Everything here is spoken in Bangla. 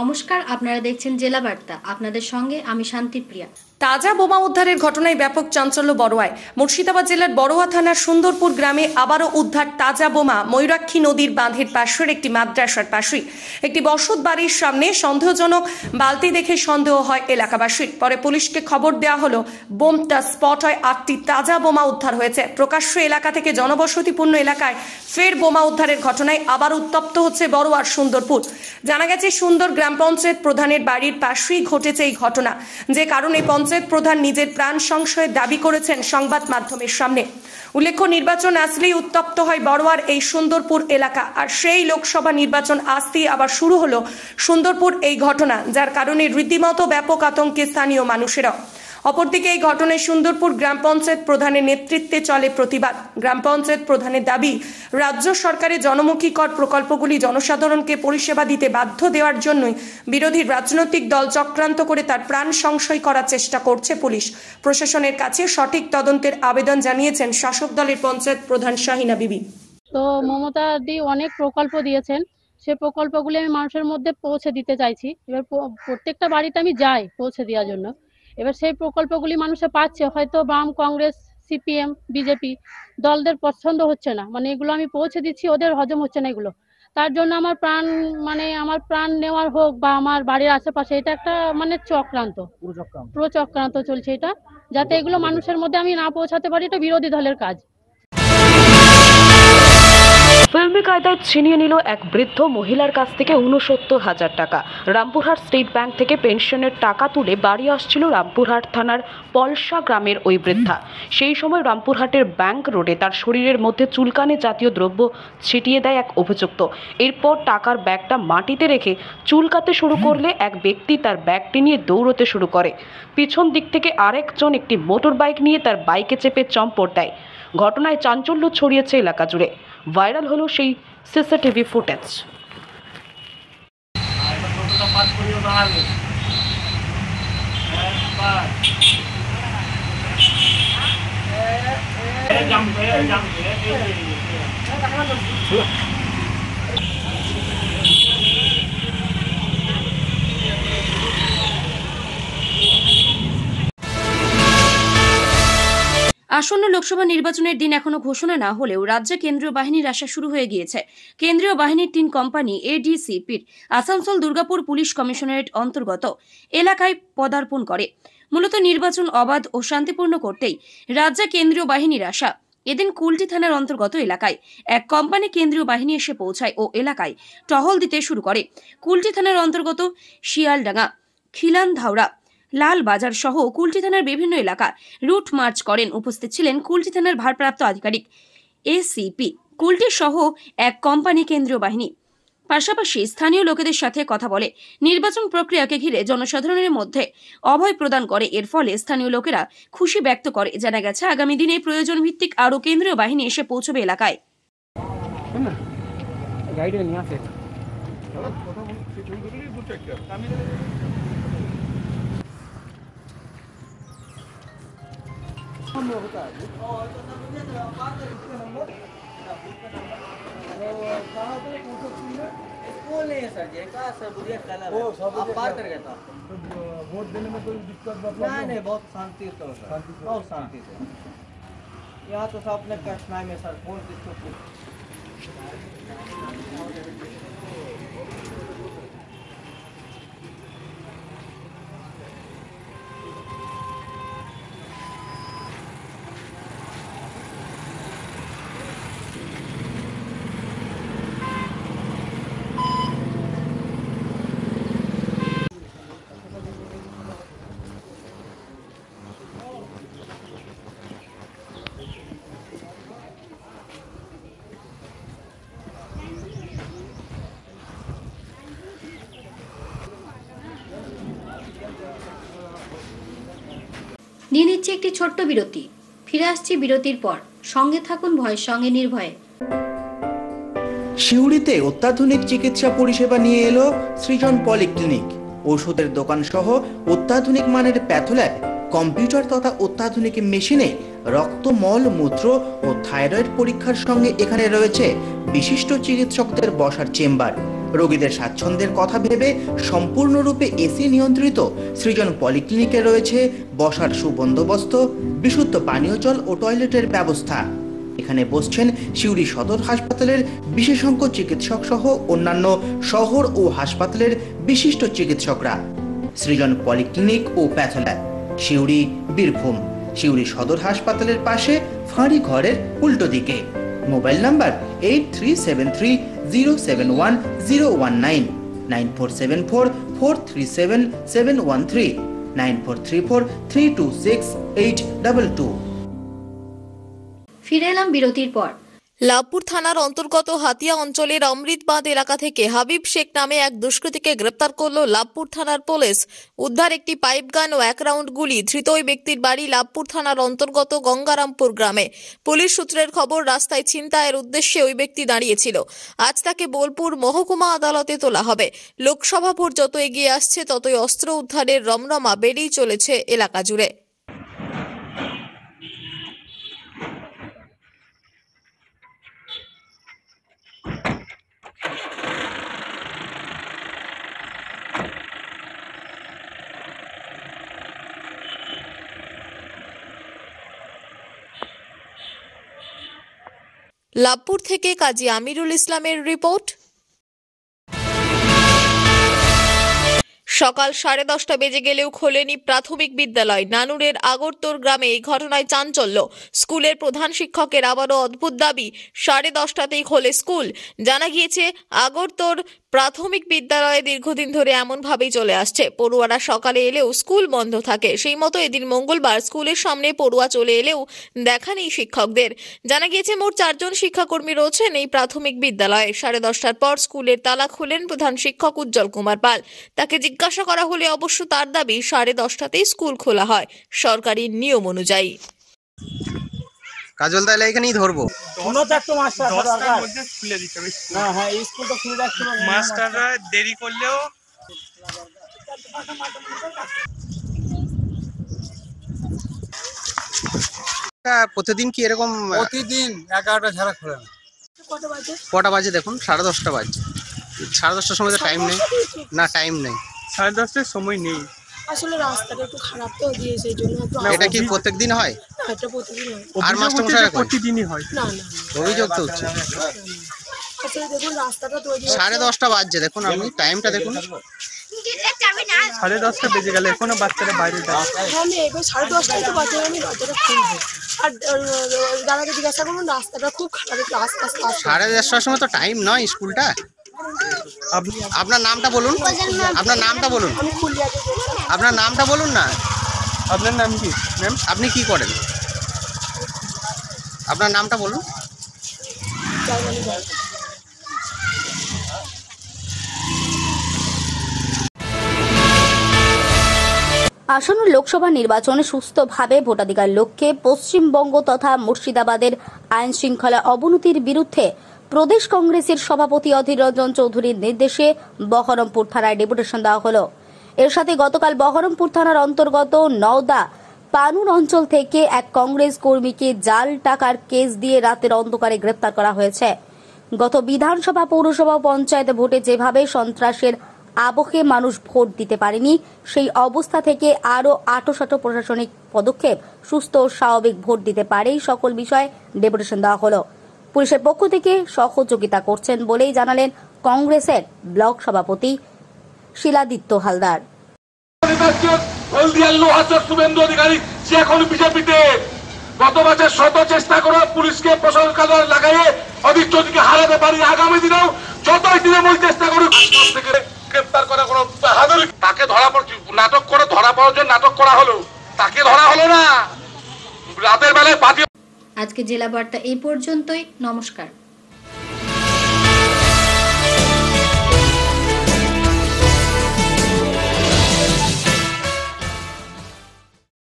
নমস্কার, আপনারা দেখছেন জেলা বার্তা। আপনাদের সঙ্গে আমি শান্তিপ্রিয়া। তাজা বোমা উদ্ধারের ঘটনায় ব্যাপক চাঞ্চল্য বড়োয়ায়। মুর্শিদাবাদ জেলার বড়োয়া থানার সুন্দরপুর গ্রামে আবারও উদ্ধার তাজা বোমা। ময়ূরাক্ষী নদীর বাঁধের পাশের একটি মাদ্রাসার পাশেই একটি বসত বাড়ির সামনে সন্দেহজনক বালতি দেখে সন্দেহ হয় এলাকাবাসীর। পরে পুলিশকে খবর দেওয়া হলো। বোমটা স্পট হয়। 8টি তাজা বোমা উদ্ধার হয়েছে। প্রকাশ্য এলাকা থেকে জনবসতিপূর্ণ এলাকায় ফের বোমা উদ্ধারের ঘটনায় আবার উত্তপ্ত হচ্ছে বড়োয়ার সুন্দরপুর। জানা গেছে সুন্দর গ্রাম পঞ্চায়েত প্রধানের বাড়ির পাশেই ঘটেছে এই ঘটনা, যে কারণে পঞ্চায়েত প্রধান নিজের প্রাণ সংশয়ের দাবি করেছেন সংবাদ মাধ্যমের সামনে। উল্লেখ্য, নির্বাচন আসলেই উত্তপ্ত হয় বড়োয়ার এই সুন্দরপুর এলাকা। আর সেই লোকসভা নির্বাচন আসতেই আবার শুরু হলো সুন্দরপুর এই ঘটনা, যার কারণে রীতিমতো ব্যাপক আতঙ্কে স্থানীয় মানুষেরা। অপরদিকে এই ঘটনায় সুন্দরপুর গ্রাম পঞ্চায়েত প্রধানের নেতৃত্বে চলে প্রতিবাদ। গ্রাম পঞ্চায়েত প্রধানের দাবি, রাজ্য সরকারের জনমুখী কর প্রকল্পগুলি জনসাধারণকে পরিষেবা দিতে বাধ্য দেওয়ার জন্যই বিরোধী রাজনৈতিক দল চক্রান্ত করে তার প্রাণ সংশয় করার চেষ্টা করছে পুলিশ। প্রশাসনের কাছে সঠিক তদন্তের আবেদন জানিয়েছেন শাসক দলের পঞ্চায়েত প্রধান শাহিনা বিবি। তো মমতা দি অনেক প্রকল্প দিয়েছেন, সেই প্রকল্পগুলি আমি মানুষের মধ্যে পৌঁছে দিতে চাইছি। এবার প্রত্যেকটা বাড়িতে আমি যাই পৌঁছে দেওয়ার জন্য। এবার সেই প্রকল্পগুলি মানুষে পাচ্ছে, হয়তো বাম, কংগ্রেস, সিপিএম, বিজেপি দলদের পছন্দ হচ্ছে না, মানে এগুলো আমি পৌঁছে দিচ্ছি, ওদের হজম হচ্ছে না এগুলো। তার জন্য আমার প্রাণ নেওয়ার হোক বা আমার বাড়ির আশেপাশে, এটা একটা পুরো চক্রান্ত চলছে এটা, যাতে এগুলো মানুষের মধ্যে আমি না পৌঁছাতে পারি। এটা বিরোধী দলের কাজ। ফিল্মি কায়দায় ছিনিয়ে নিল এক বৃদ্ধ মহিলার কাছ থেকে ৬৯,০০০ টাকা। রামপুরহাট স্টেট ব্যাংক থেকে পেনশনের টাকা তুলে বাড়ি আসছিল রামপুরহাট থানার পলসা গ্রামের ওই বৃদ্ধা। সেই সময় রামপুরহাটের ব্যাংক রোডে তার শরীরের মধ্যে চুলকানি জাতীয় দ্রব্য ছিটিয়ে দেয় এক অভিযুক্ত। এরপর টাকার ব্যাগটা মাটিতে রেখে চুলকাতে শুরু করলে এক ব্যক্তি তার ব্যাগটি নিয়ে দৌড়তে শুরু করে। পিছন দিক থেকে আরেকজন একটি মোটর বাইক নিয়ে তার বাইকে চেপে চম্পট দেয়। ঘটনায় চাঞ্চল্য ছড়িয়েছে এলাকা জুড়ে। ভাইরাল হলো সেই সিসিটিভি ফুটেজ। আসন্ন লোকসভা নির্বাচনের দিন এখনো ঘোষণা না হলেও রাজ্যে কেন্দ্রীয় বাহিনীর আসা শুরু হয়ে গিয়েছে। কেন্দ্রীয় বাহিনীর 3 কোম্পানি এডিসিপির আসানসোল দুর্গাপুর পুলিশ কমিশনারেট অন্তর্গত এলাকায় পদার্পণ করে। মূলত নির্বাচন অবাধ ও শান্তিপূর্ণ করতেই রাজ্যে কেন্দ্রীয় বাহিনীর আসা। এদিন কুলটি থানার অন্তর্গত এলাকায় এক কোম্পানি কেন্দ্রীয় বাহিনী এসে পৌঁছায় ও এলাকায় টহল দিতে শুরু করে। কুলটি থানার অন্তর্গত শিয়ালডাঙ্গা, খিলানধাওড়া, লাল বাজার সহ কুলটি থানার বিভিন্ন এলাকা রুট মার্চ করেন। উপস্থিত ছিলেন কুলটি থানার ভারপ্রাপ্ত আধিকারিক এসিপি কুলটি সহ এক কোম্পানি কেন্দ্রীয় বাহিনী। পাশাপাশি স্থানীয় লোকেদের সাথে কথা বলে নির্বাচন প্রক্রিয়াকে ঘিরে জনসাধারণের মধ্যে অভয় প্রদান করে। এর ফলে স্থানীয় লোকেরা খুশি ব্যক্ত করে। জানা গেছে, আগামী দিনে প্রয়োজন ভিত্তিক আরও কেন্দ্রীয় বাহিনী এসে পৌঁছবে এলাকায়। स्कूल नहीं है सर जी, का सबूरियत कलर है, आप पार कर गया था। वोट देने में कोई दिक्कत नहीं, बहुत शांति से, बहुत शांति से। यहाँ तो सब अपने कठिनाई में सर वोट किसको নিয়ে নিচ্ছে একটি ছোট্ট বিরতি। ফিরে আসছি বিরতির পর। সঙ্গে থাকুন ভয়ের সঙ্গে নির্ভয়ে। সিউড়িতে অত্যাধুনিক চিকিৎসা পরিষেবা নিয়ে এলো সৃজন পলিক্লিনিক। ওষুধের দোকান সহ অত্যাধুনিক মানের প্যাথোল্যাব, কম্পিউটার তথা অত্যাধুনিক মেশিনে রক্ত, মল, মূত্র ও থাইরয়েড পরীক্ষার সঙ্গে এখানে রয়েছে বিশিষ্ট চিকিৎসকদের বসার চেম্বার। রোগীদের স্বাচ্ছন্দ্যের কথা ভেবে সম্পূর্ণরূপে এসি নিয়ন্ত্রিত সৃজন পলিক্লিনিকে রয়েছে বসার সুবন্দোবস্ত, বিশুদ্ধ পানীয় জল ও টয়লেটের ব্যবস্থা। এখানে বসছেন সিউড়ি সদর হাসপাতালের বিশেষজ্ঞ চিকিৎসক সহ অন্যান্য শহর ও হাসপাতালের বিশিষ্ট চিকিৎসকরা। সৃজন পলিক্লিনিক ও প্যাথোল্যাব, সিউড়ি, বীরভূম। সিউড়ি সদর হাসপাতালের পাশে ফাঁড়ি ঘরের উল্টো দিকে। Mobile number 8373071019, 9474437713, 9434326822। ফিরে এলাম বিরতির পর। লাভপুর থানার অন্তর্গত হাতিয়া অঞ্চলের অমৃতবাঁধ এলাকা থেকে হাবিব শেখ নামে এক দুষ্কৃতীকে গ্রেপ্তার করল লাভপুর থানার পুলিশ। উদ্ধার একটি পাইপ গান ও 1 রাউন্ড গুলি। ধৃত ওই ব্যক্তির বাড়ি লাভপুর থানার অন্তর্গত গঙ্গারামপুর গ্রামে। পুলিশ সূত্রের খবর, রাস্তায় ছিনতাইয়ের উদ্দেশ্যে ওই ব্যক্তি দাঁড়িয়েছিল। আজ তাকে বোলপুর মহকুমা আদালতে তোলা হবে। লোকসভা ভোট যত এগিয়ে আসছে ততই অস্ত্র উদ্ধারের রমরমা বেড়েই চলেছে এলাকা জুড়ে। লাভপুর থেকে কাজী আমিরুল ইসলামের রিপোর্ট। সকাল 10:30 বেজে গেলেও খোলেনি প্রাথমিক বিদ্যালয়। নানুরের আগরতোর গ্রামে এই ঘটনায় চাঞ্চল্য। স্কুলের প্রধান শিক্ষকের আবারও অদ্ভুত দাবি, 10:30টাতেই খোলে স্কুল। জানা গিয়েছে, আগরতোর প্রাথমিক বিদ্যালয়ে দীর্ঘদিন ধরে এমনভাবেই চলে আসছে। পড়ুয়ারা সকালে এলেও স্কুল বন্ধ থাকে। সেই মতো এদিন মঙ্গলবার স্কুলের সামনে পড়ুয়া চলে এলেও দেখা নেই শিক্ষকদের। জানা গিয়েছে, মোট 4 জন শিক্ষাকর্মী রয়েছেন এই প্রাথমিক বিদ্যালয়ে। 10:30টার পর স্কুলের তালা খুলেন প্রধান শিক্ষক উজ্জ্বল কুমার পাল। তাকে জিজ্ঞাসা করা হলে অবশ্য তার দাবি 10:30টাতেই স্কুল খোলা হয় সরকারি নিয়ম অনুযায়ী। কাজল তাহলে এখানেই ধরবো। মাস্টাররা দেরি করলেও প্রতিদিন কি এরকম? প্রতিদিন 11টা ছাড়া খোলে না। কটা বাজে দেখুন? 10:30 বাজে। 10:30টার সময় তো টাইম নেই না, টাইম নেই। 10:30টার সময় নেই। আসলে রাস্তাটা একটু খারাপ তো দিয়ে সেই জন্য। এটা কি প্রত্যেকদিন হয়? এটা প্রতিদিন হয়। আর মাস্টারমশাইরা প্রতিদিনই হয়। না না, অভিযোগ তো হচ্ছে। আসলে দেখুন রাস্তাটা তৈরি 10:30 বাজছে, দেখুন আপনি টাইমটা দেখুন। 10:30 বেজে গেলে এখনো বাচ্চারা বাইরে যায়। হ্যাঁ, আমি এবার 10:30টায় তো বাচ্চারা আমি দরজাটা খুলবো। আর দাদাকে জিজ্ঞাসা করুন, রাস্তাটা খুব খারাপ, একটু আস্তে আস্তে 10:30টার সময় তো টাইম নয় স্কুলটা। আপনার নামটা বলুন, আপনার নামটা বলুন, আমি খুলিয়াতে আপনার নামটা বলুন না। আপনার নাম কি ম্যাম? আপনি কি করেন? আপনার নামটা বলুন। আসন্ন লোকসভা নির্বাচনে সুস্থভাবে ভোটাধিকার লক্ষ্যে পশ্চিমবঙ্গ তথা মুর্শিদাবাদের আইন শৃঙ্খলা অবনতির বিরুদ্ধে প্রদেশ কংগ্রেসের সভাপতি অধীর রঞ্জন চৌধুরীর নির্দেশে বহরমপুর থানায় ডেপুটেশন দেওয়া হল। এর সাথে গতকাল বহরমপুর থানার অন্তর্গত নওদা পানুর অঞ্চল থেকে এক কংগ্রেস কর্মীকে জাল টাকার কেস দিয়ে রাতের অন্ধকারে গ্রেপ্তার করা হয়েছে। গত বিধানসভা, পৌরসভা ও পঞ্চায়েত ভোটে যেভাবে সন্ত্রাসের আবহে মানুষ ভোট দিতে পারেনি, সেই অবস্থা থেকে আরও আঁটোসাঁটো প্রশাসনিক পদক্ষেপ সুস্থ ও স্বাভাবিক ভোট দিতে পারে, সকল বিষয়ে ডেপুটেশন দেওয়া হল। পুলিশের পক্ষ থেকে সহযোগিতা করছেন বলেই জানালেন কংগ্রেসের ব্লক সভাপতি শিলাদিত্য হালদার। গত বছর শত চেষ্টা করে পুলিশকে প্রশাসন কাজে লাগাইয়ে অধীর চৌধুরীকে হারাতে পারি। আগামী দিনেও যতই তৃণমূল চেষ্টা করুক থেকে গ্রেপ্তার করা কোনো বাহাদুরি। তাকে ধরা নাটক করে ধরা পাওয়ার জন্য নাটক করা হলো, তাকে ধরা হলো না। রাতের বেলায় আজকে জেলা বার্তা এই পর্যন্তই। নমস্কার।